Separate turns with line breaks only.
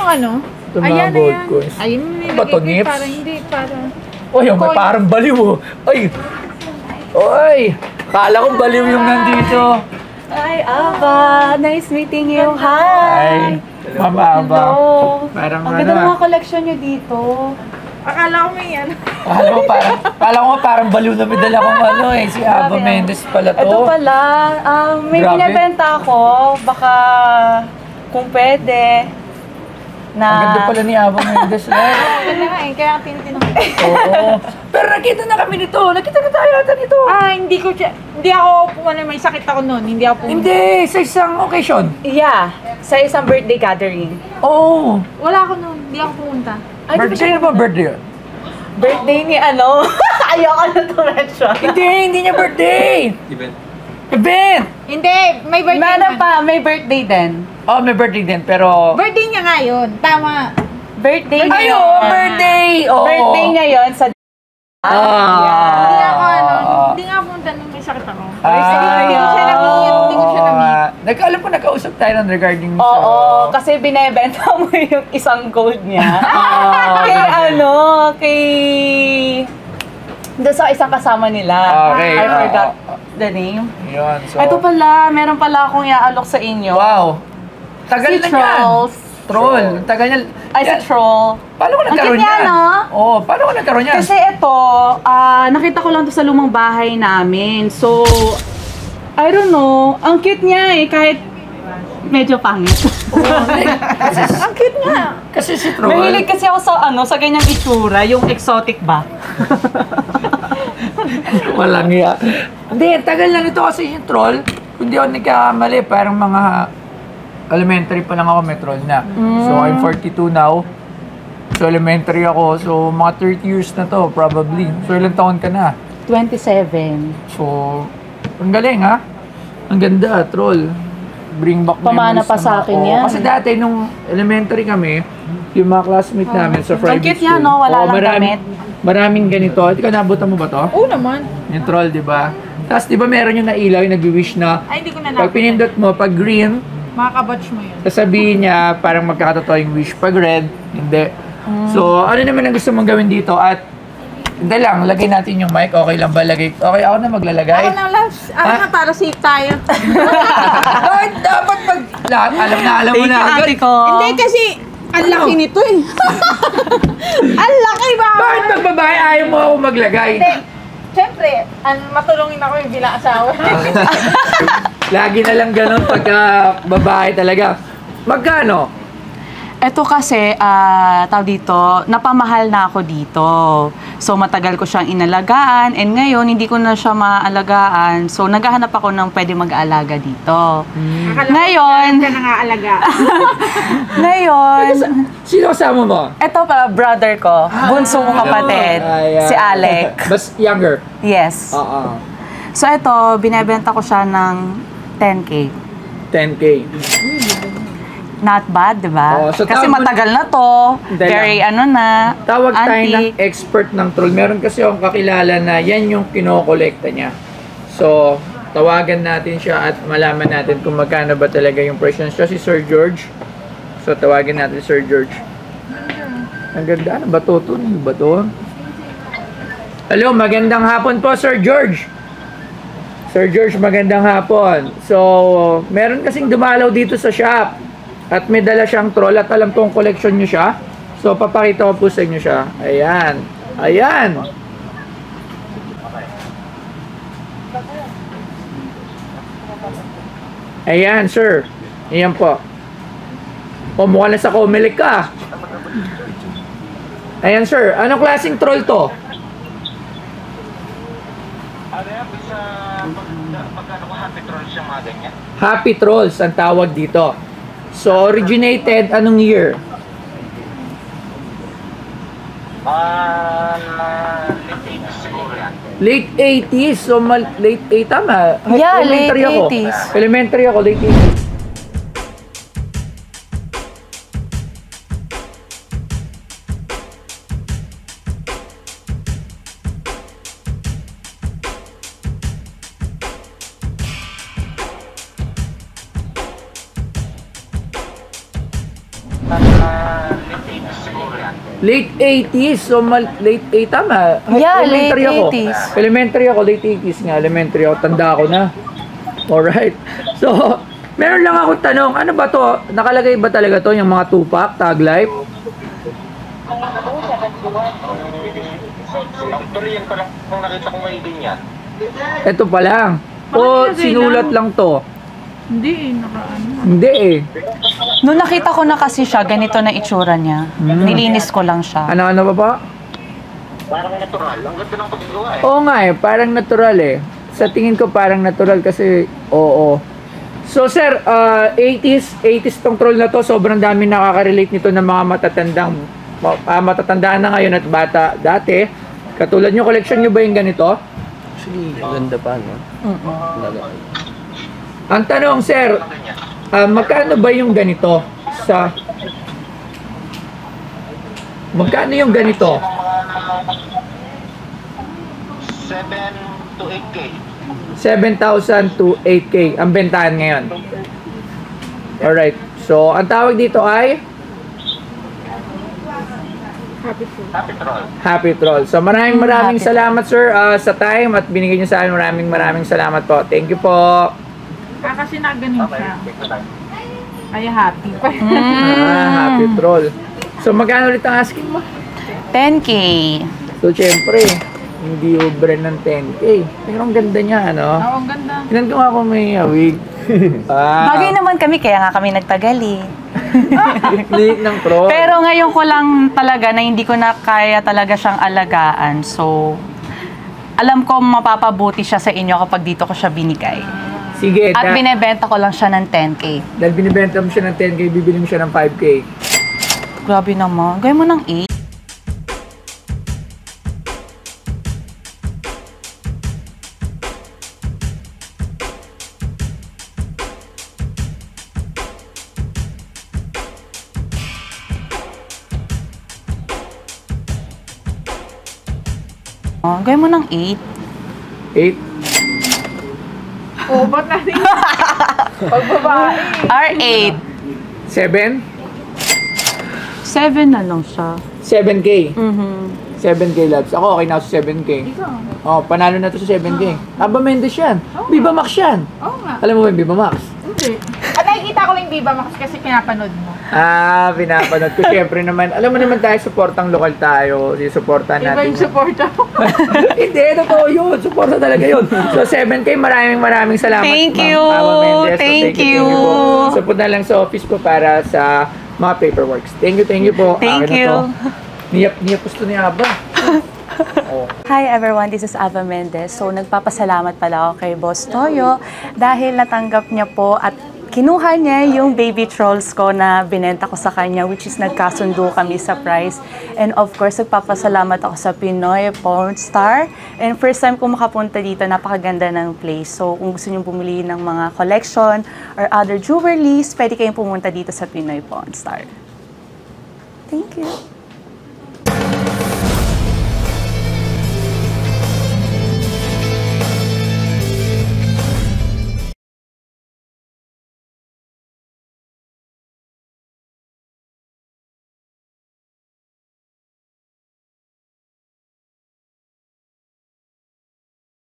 ano?
Ito mga gold coins.
Ayun,
Bato
nilagay ko
nips?
para hindi, para...
Uy, yung may parang baliw. Ay! Uy! Kala ko baliw yung nandito.
Hi, Ava! Nice meeting you.
Ay,
Hi!
Mama Aba.
Hello!
Parang
Ang
ano
ganda ng mga collection nyo dito.
Akala ko may ano.
Kala ko parang baliw na may dala kong ano eh. Si Ava
Grabe,
Mendez pala to.
Ito pala, may
Grabe.
binibenta ako. Baka kung pwede.
Ang ganda pala ni Ava Mendez.
Ganda nga eh, kaya tinitinong.
Oo. Pero nakita na kami nito. Nakita na tayo ata nito.
Hindi ako, may sakit ako noon. Hindi ako pumunta.
Hindi, sa isang occasion.
Yeah, sa isang birthday gathering.
Oo.
Wala ako noon. Hindi ako pumunta.
Ay, di ba
Birthday
siya
na ba birthday yun?
birthday ni ano? Ayoko na to-mention.
Hindi niya birthday. Event!
Hindi, may birthday
Meron
naman.
pa, may birthday din.
Oh, may birthday din, pero...
Birthday niya nga yun. Tama.
Birthday niya
Ay,
yun.
oo, birthday! Oo.
Birthday niya yun sa...
Hindi ako ano,
Ah.
hindi nga pumunta nung may sakit ako.
Ay,
Hindi ko siya na-meet. Hindi ko siya na-meet.
Alam ko, nagkausap tayo nun regarding
Oo, kasi binebenta mo yung isang gold niya. Kay ano, kay... Doon sa isang kasama nila.
Okay,
I forgot the name.
Yun, so...
Ito pala, meron pala akong iaalok sa inyo.
Wow! Tagal
Si
na
Trolls.
yan! Troll. Tagal niya.
Ay, si Troll.
Paano ko nagkaroon
Ang cute
yan?
niya, no?
Oo, paano ko nagkaroon yan?
Kasi ito, nakita ko lang to sa lumang bahay namin. So, I don't know. Ang cute niya eh, kahit medyo pangit.
Ang cute nga.
Kasi si Troll...
Mahilig kasi ako sa ganyang itsura, yung exotic ba?
Walang iya. Hindi, tagal lang ito kasi yung Troll. Kung di ako nagkakamali, parang mga elementary pa lang ako, may Troll na. So, I'm 42 now. So, elementary ako. So, mga 30 years na to, probably. So, ilang taon ka na?
27.
So, ang galing ha? Ang ganda, Troll. Bring back
Pamana
memories
pa sa
ng mga-
akin
Oo,
yan.
Kasi dati, nung elementary kami, yung mga classmate namin sa private
Ang cute
school.
niya, no? Wala lang
maraming,
damit.
maraming ganito. Ikaw, nabutan mo ba to?
Oo naman.
Yung Troll, di ba? Tapos, di ba meron yung nailaw, yung nag-wish na
Ay, hindi ko na
pag pinindot mo, pag green,
Makakabatch mo yun.
sasabihin niya parang magkakatotoo yung wish. Pag red, hindi. So, ano naman ang gusto mong gawin dito? At, hindi lang, lagay natin yung mic. Okay lang ba lagay? Okay, ako na maglalagay.
Ako na last. Ako na para safe tayo.
Dapat pag lahat, alam mo na.
Ate ko.
Hindi kasi, ang laki nito eh. Ang laki ba?
Bakit pag babae ayaw mo ako maglagay?
Hindi. Siyempre, matulungin ako yung bilang asawa.
Lagi na lang ganun pagka babae talaga. Magkano?
Ito kasi, tawag dito, napamahal na ako dito. So, matagal ko siyang inalagaan. And ngayon, hindi ko na siya maalagaan. So, naghahanap ako ng pwede mag-aalaga dito. Ngayon,
Ka nangaalaga.
ngayon,
Sino kasama mo?
ito pa, brother ko. Bunso kong kapatid. Si Alec.
Mas younger.
Yes.
Oo.
So, ito, binebenta ko siya ng 10K.
10K.
Not bad, di ba?
Oo, so
Kasi
tawag mo-
matagal na to.
Hindi
Very
lang.
ano na.
Tawag tayo
antique.
ng expert ng Troll. Meron kasi akong kakilala na yan yung kinokolekta niya. So, tawagan natin siya at malaman natin kung magkano ba talaga yung presyo. Siya si Sir George. So, tawagan natin si Sir George. Ang ganda. Ano ba to? Ano ba to? Hello, magandang hapon po, Sir George. Sir George, magandang hapon. So, meron kasing dumalaw dito sa shop. At may dala siyang Troll at alam kong collection nyo siya. So, papakita ko po sa inyo siya. Ayan. Ayan. Ayan, sir. Ayan po. O, mukha na sa Comelec ka. Ayan, sir. Anong klaseng Troll to? Happy Trolls ang tawag dito. So, originated anong year? Late 80s. So, late 80s. Tama.
Yeah,
Elementary
late
ako.
80s.
Elementary ako, late 80s. Late 80s, so late 8 tama.
Yeah,
Elementary
late
ako.
80s.
Elementary ako, late 80s nga. Elementary ako, tanda ko na. Alright. So, meron lang akong tanong, ano ba to? Nakalagay ba talaga to, yung mga Tupac, Tag Life?
Actually, yan pa lang kung nakita kong may ganyan.
Ito pa lang. O,
Bakit
sinulat lang to.
Hindi, nakaano.
Hindi eh.
Nung nakita ko na kasi siya, ganito na itsura niya. Nilinis ko lang siya.
Ano ba pa?
Parang natural. Ang ganda ng paggawa eh.
Oo nga eh, parang natural eh. Sa tingin ko parang natural kasi, oo. So sir, 80s tong troll na to, sobrang dami nakaka-relate nito ng mga matatandaan na ngayon at bata dati. Katulad nyo, collection nyo ba yung ganito?
Actually, ganda pa, no?
Ang tanong sir, magkano ba yung ganito sa... Magkano yung ganito?
7 to 8K.
7,000 to 8K ang bentahan ngayon. Alright. So, ang tawag dito ay
Happy troll.
Happy Troll. So, maraming salamat sir sa time at binigay niyo sa akin. Maraming salamat po. Thank you po.
Kasi naganin siya. Kaya happy pa.
Happy Troll. So, magkano ulit ang asking mo?
10K.
So, syempre, hindi ubra ng 10K. Pero ang ganda niya, ano?
Oo, ang ganda.
Tinan ko nga kung may wig.
Bagay naman kami, kaya nga kami nagtagal eh.
Late ng troll.
Pero ngayon ko lang talaga na hindi ko na kaya talaga siyang alagaan. So, alam ko mapapabuti siya sa inyo kapag dito ko siya binigay.
Sige,
At binebenta ko lang siya ng 10K.
dahil binibenta mo siya ng 10K, bibili mo siya ng 5K.
Grabe naman. Gawin mo ng 8. Gawin mo ng 8.
8?
Oo, ba't natin? Pag babae.
R8.
7?
7 na lang siya.
7K.
Mhm.
7K labs. Ako okay na ako sa 7K. Oh, panalo na to sa 7K. Aba Mendes yan. Viva Max yan.
Oo nga.
Alam mo ba yung Viva Max?
Hindi. At nakikita ko lang yung Viva Max kasi pinapanood mo.
Pinapanood ko. Siyempre naman, alam mo naman tayo, supportang lokal tayo. Supportan
Iba
natin.
yung support ako.
Hindi, totoo yun. Supporta talaga yun. So, 7K, maraming salamat.
Thank
Ma'am
you.
Ava Mendez. So,
Thank you.
po. So, punta lang sa office po para sa mga paperworks. Thank you po.
Thank
Akin na
you.
to. Niyapos to ni Aba. Oh.
Hi everyone, this is Ava Mendez. So nagpapasalamat pala ako kay Boss Toyo dahil natanggap niya po at kinuha niya yung baby trolls ko na binenta ko sa kanya, which is nagkasundo kami sa price. And of course, nagpapasalamat ako sa Pinoy Pawn Star. And first time ko makapunta dito, napakaganda ng place. So kung gusto niyo bumili ng mga collection or other jewelries, pwede kayong pumunta dito sa Pinoy Pawn Star. Thank you.